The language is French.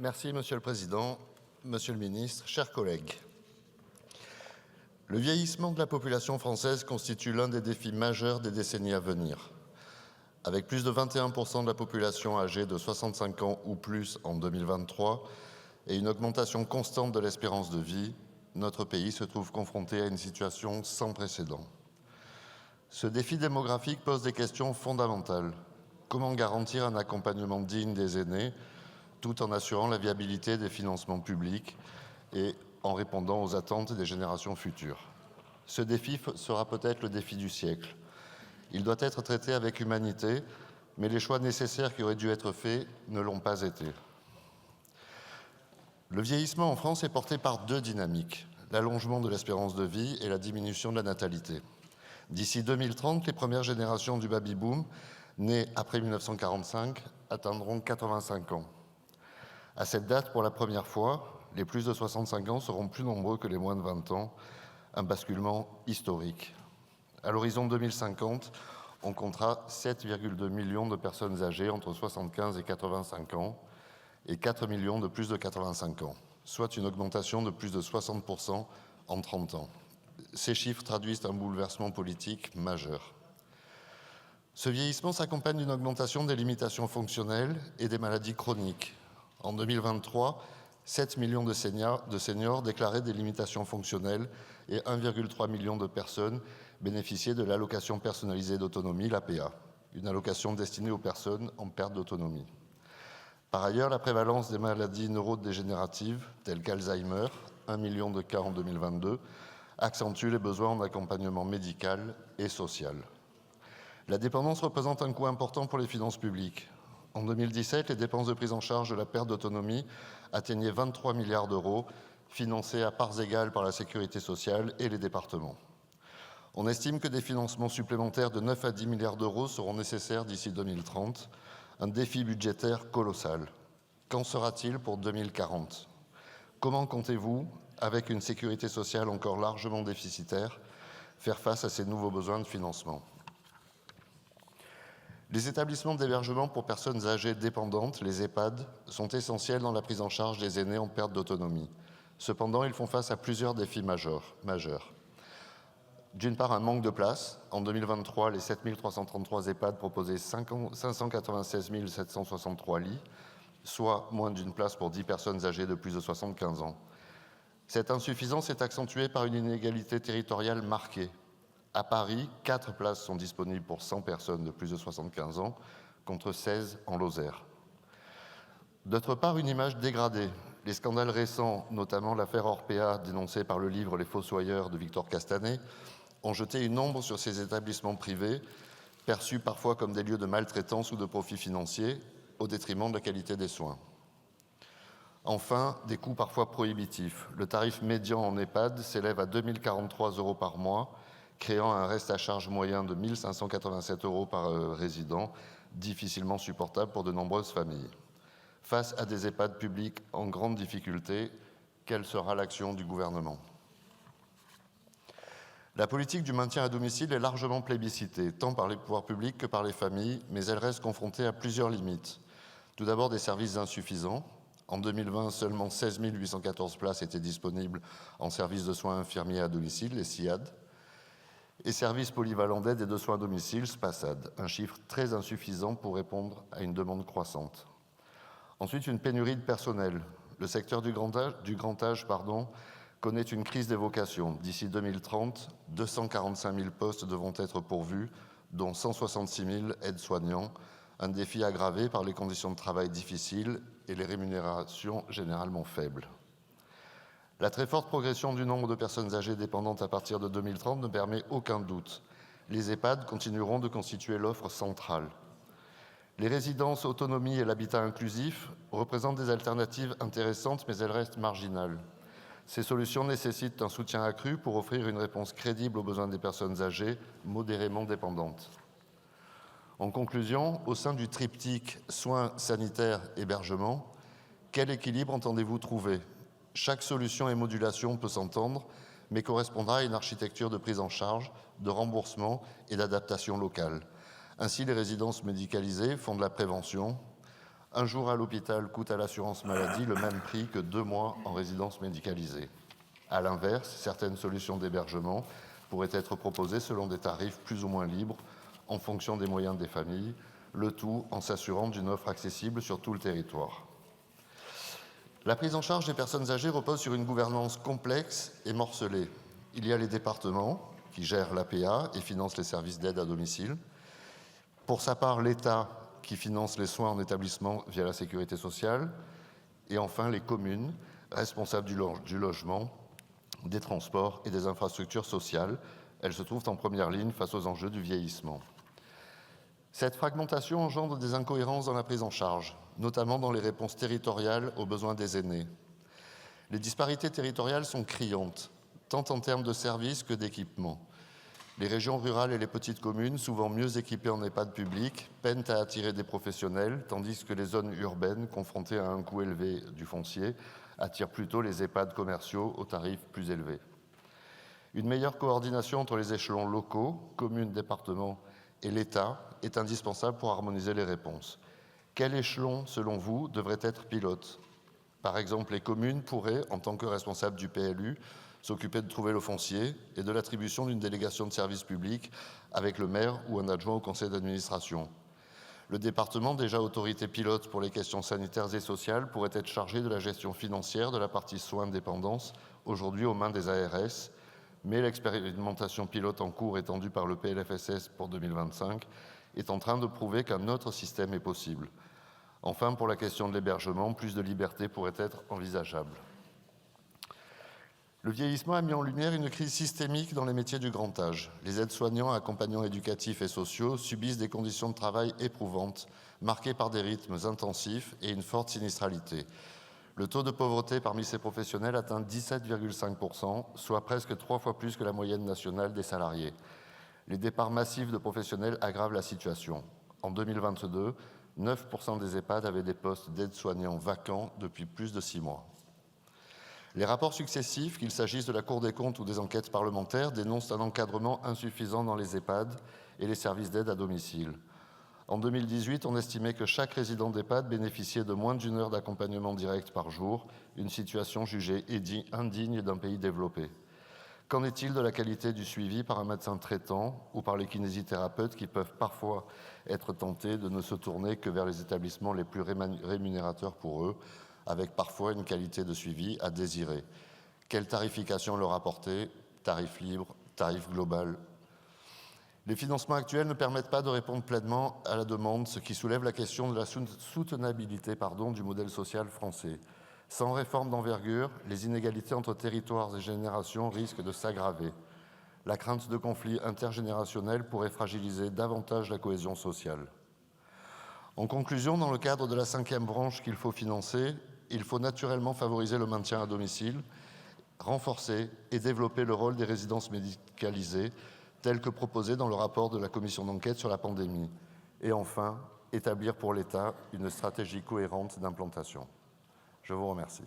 Merci, Monsieur le Président, Monsieur le Ministre, chers collègues. Le vieillissement de la population française constitue l'un des défis majeurs des décennies à venir. Avec plus de 21% de la population âgée de 65 ans ou plus en 2023 et une augmentation constante de l'espérance de vie, notre pays se trouve confronté à une situation sans précédent. Ce défi démographique pose des questions fondamentales. Comment garantir un accompagnement digne des aînés tout en assurant la viabilité des financements publics et en répondant aux attentes des générations futures? Ce défi sera peut-être le défi du siècle. Il doit être traité avec humanité, mais les choix nécessaires qui auraient dû être faits ne l'ont pas été. Le vieillissement en France est porté par deux dynamiques, l'allongement de l'espérance de vie et la diminution de la natalité. D'ici 2030, les premières générations du baby-boom, nées après 1945, atteindront 85 ans. À cette date, pour la première fois, les plus de 65 ans seront plus nombreux que les moins de 20 ans, un basculement historique. À l'horizon 2050, on comptera 7,2 millions de personnes âgées entre 75 et 85 ans et 4 millions de plus de 85 ans, soit une augmentation de plus de 60% en 30 ans. Ces chiffres traduisent un bouleversement politique majeur. Ce vieillissement s'accompagne d'une augmentation des limitations fonctionnelles et des maladies chroniques. En 2023, 7 millions de seniors déclaraient des limitations fonctionnelles et 1,3 million de personnes bénéficiaient de l'allocation personnalisée d'autonomie, l'APA, une allocation destinée aux personnes en perte d'autonomie. Par ailleurs, la prévalence des maladies neurodégénératives, telles qu'Alzheimer, 1 million de cas en 2022, accentue les besoins en accompagnement médical et social. La dépendance représente un coût important pour les finances publiques. En 2017, les dépenses de prise en charge de la perte d'autonomie atteignaient 23 milliards d'euros, financés à parts égales par la sécurité sociale et les départements. On estime que des financements supplémentaires de 9 à 10 milliards d'euros seront nécessaires d'ici 2030, un défi budgétaire colossal. Qu'en sera-t-il pour 2040 ? Comment comptez-vous, avec une sécurité sociale encore largement déficitaire, faire face à ces nouveaux besoins de financement ? Les établissements d'hébergement pour personnes âgées dépendantes, les EHPAD, sont essentiels dans la prise en charge des aînés en perte d'autonomie. Cependant, ils font face à plusieurs défis majeurs. D'une part, un manque de place. En 2023, les 7 333 EHPAD proposaient 596 763 lits, soit moins d'une place pour 10 personnes âgées de plus de 75 ans. Cette insuffisance est accentuée par une inégalité territoriale marquée. À Paris, 4 places sont disponibles pour 100 personnes de plus de 75 ans, contre 16 en Lozère. D'autre part, une image dégradée. Les scandales récents, notamment l'affaire Orpea, dénoncée par le livre Les Fossoyeurs de Victor Castanet, ont jeté une ombre sur ces établissements privés, perçus parfois comme des lieux de maltraitance ou de profit financier, au détriment de la qualité des soins. Enfin, des coûts parfois prohibitifs. Le tarif médian en EHPAD s'élève à 2 043 € par mois, créant un reste à charge moyen de 1 587 € par résident, difficilement supportable pour de nombreuses familles. Face à des EHPAD publics en grande difficulté, quelle sera l'action du gouvernement ? La politique du maintien à domicile est largement plébiscitée, tant par les pouvoirs publics que par les familles, mais elle reste confrontée à plusieurs limites. Tout d'abord, des services insuffisants. En 2020, seulement 16 814 places étaient disponibles en services de soins infirmiers à domicile, les SIAD, et services polyvalents d'aide et de soins à domicile, SPASAD, un chiffre très insuffisant pour répondre à une demande croissante. Ensuite, une pénurie de personnel. Le secteur du grand âge connaît une crise des vocations. D'ici 2030, 245 000 postes devront être pourvus, dont 166 000 aides-soignants, un défi aggravé par les conditions de travail difficiles et les rémunérations généralement faibles. La très forte progression du nombre de personnes âgées dépendantes à partir de 2030 ne permet aucun doute. Les EHPAD continueront de constituer l'offre centrale. Les résidences autonomie et l'habitat inclusif représentent des alternatives intéressantes, mais elles restent marginales. Ces solutions nécessitent un soutien accru pour offrir une réponse crédible aux besoins des personnes âgées modérément dépendantes. En conclusion, au sein du triptyque soins, sanitaires, hébergement, quel équilibre entendez-vous trouver ? Chaque solution et modulation peut s'entendre, mais correspondra à une architecture de prise en charge, de remboursement et d'adaptation locale. Ainsi, les résidences médicalisées font de la prévention. Un jour à l'hôpital coûte à l'assurance maladie le même prix que 2 mois en résidence médicalisée. À l'inverse, certaines solutions d'hébergement pourraient être proposées selon des tarifs plus ou moins libres en fonction des moyens des familles, le tout en s'assurant d'une offre accessible sur tout le territoire. La prise en charge des personnes âgées repose sur une gouvernance complexe et morcelée. Il y a les départements qui gèrent l'APA et financent les services d'aide à domicile. Pour sa part, l'État qui finance les soins en établissement via la sécurité sociale. Et enfin, les communes responsables du logement, des transports et des infrastructures sociales. Elles se trouvent en première ligne face aux enjeux du vieillissement. Cette fragmentation engendre des incohérences dans la prise en charge, notamment dans les réponses territoriales aux besoins des aînés. Les disparités territoriales sont criantes, tant en termes de services que d'équipements. Les régions rurales et les petites communes, souvent mieux équipées en EHPAD publics, peinent à attirer des professionnels, tandis que les zones urbaines, confrontées à un coût élevé du foncier, attirent plutôt les EHPAD commerciaux aux tarifs plus élevés. Une meilleure coordination entre les échelons locaux, communes, départements et l'État est indispensable pour harmoniser les réponses. Quel échelon, selon vous, devrait être pilote ? Par exemple, les communes pourraient, en tant que responsables du PLU, s'occuper de trouver le foncier et de l'attribution d'une délégation de service public avec le maire ou un adjoint au conseil d'administration. Le département, déjà autorité pilote pour les questions sanitaires et sociales, pourrait être chargé de la gestion financière de la partie soins de dépendance, aujourd'hui aux mains des ARS, mais l'expérimentation pilote en cours étendue par le PLFSS pour 2025 est en train de prouver qu'un autre système est possible. Enfin, pour la question de l'hébergement, plus de liberté pourrait être envisageable. Le vieillissement a mis en lumière une crise systémique dans les métiers du grand âge. Les aides-soignants, accompagnants éducatifs et sociaux subissent des conditions de travail éprouvantes, marquées par des rythmes intensifs et une forte sinistralité. Le taux de pauvreté parmi ces professionnels atteint 17,5%, soit presque 3 fois plus que la moyenne nationale des salariés. Les départs massifs de professionnels aggravent la situation. En 2022, 9% des EHPAD avaient des postes d'aide-soignants vacants depuis plus de 6 mois. Les rapports successifs, qu'il s'agisse de la Cour des comptes ou des enquêtes parlementaires, dénoncent un encadrement insuffisant dans les EHPAD et les services d'aide à domicile. En 2018, on estimait que chaque résident d'EHPAD bénéficiait de moins d'1 heure d'accompagnement direct par jour, une situation jugée indigne d'un pays développé. Qu'en est-il de la qualité du suivi par un médecin traitant ou par les kinésithérapeutes qui peuvent parfois être tentés de ne se tourner que vers les établissements les plus rémunérateurs pour eux, avec parfois une qualité de suivi à désirer? Quelle tarification leur apporter? Tarif libre, tarif global? Les financements actuels ne permettent pas de répondre pleinement à la demande, ce qui soulève la question de la soutenabilité du modèle social français. Sans réforme d'envergure, les inégalités entre territoires et générations risquent de s'aggraver. La crainte de conflits intergénérationnels pourrait fragiliser davantage la cohésion sociale. En conclusion, dans le cadre de la 5e branche qu'il faut financer, il faut naturellement favoriser le maintien à domicile, renforcer et développer le rôle des résidences médicalisées, tel que proposé dans le rapport de la commission d'enquête sur la pandémie. Et enfin, établir pour l'État une stratégie cohérente d'implantation. Je vous remercie.